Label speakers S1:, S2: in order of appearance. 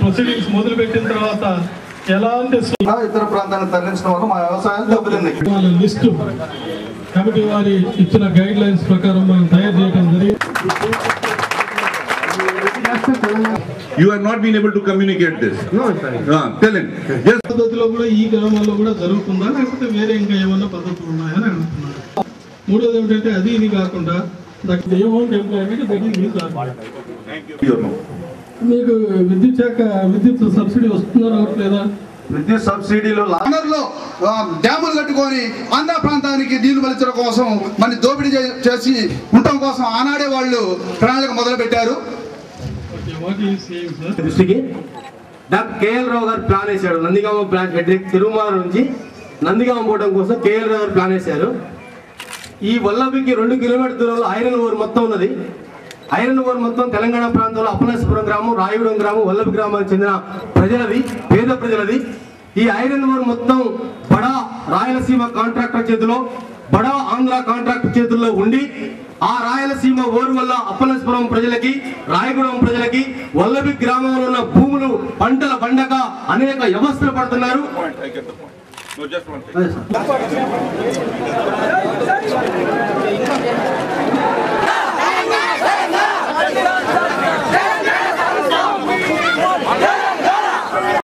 S1: Proceedings మొదలుపెట్టిన తర్వాత ఎలాంటి
S2: ఇతర ప్రాంతానికి తరలించడం వల్ల మా వ్యవసాయం దెబ్బతింది.
S1: వాళ్ళ లిస్టు కమిటీ వారి ఇచ్చిన గైడ్ లైన్స్ ప్రకారం మనం తయారు చేయడం జరిగింది.
S3: You have not been able to communicate this.
S2: No, sir.
S3: Tell him. Yes.
S1: పద్ధతిలో కూడా ఈ గ్రామాల్లో కూడా జరుగుతుందా లేకపోతే వేరే ఇంకా ఏమన్నా పద్ధతులు ఉన్నాయని అడుగుతున్నారు. మూడోది ఏమిటంటే అది ఇది కాకుండా మీకు విద్యుత్ శాఖ విద్యుత్ సబ్సిడీ వస్తుందా రావట్లేదా?
S2: విద్యుత్ సబ్సిడీలో
S4: డ్యాములు కట్టుకొని ఆంధ్ర ప్రాంతానికి నీళ్లు మలించడం కోసం మన దోపిడీ చేసి ఉండటం కోసం ఆనాడే వాళ్ళు ప్రణాళిక మొదలు పెట్టారు.
S5: దృష్టికి డాక్టర్ కేఎల్ రావు గారు ప్లాన్ వేశాడు. నందిగామ ప్లాన్ తిరుమల నుంచి నందిగామ పోవడం కోసం కేఎల్ రావు గారు ప్లాన్ వేశారు. ఈ వల్లభికి 2 కిలోమీటర్ల దూరంలో ఐరన్ ఓర్ మొత్తం ఉన్నది. ఐరన్ ఓర్ మొత్తం తెలంగాణ ప్రాంతంలో అప్పనేశ్వరం గ్రామం, రాయగూడెం గ్రామం, వల్లభి గ్రామానికి చెందిన ప్రజలది, పేద ప్రజలది. ఈ ఐరన్ ఓర్ మొత్తం బడా రాయలసీమ కాంట్రాక్టర్ చేతిలో, బడా ఆంధ్ర కాంట్రాక్టర్ చేతుల్లో ఉండి ఆ రాయలసీమ ఓరు వల్ల అప్పనేశ్వరం ప్రజలకి, రాయగూడెం ప్రజలకి, వల్లభి గ్రామంలో ఉన్న భూములు పంటల పండగ అనేక వ్యవస్థలు పడుతున్నారు.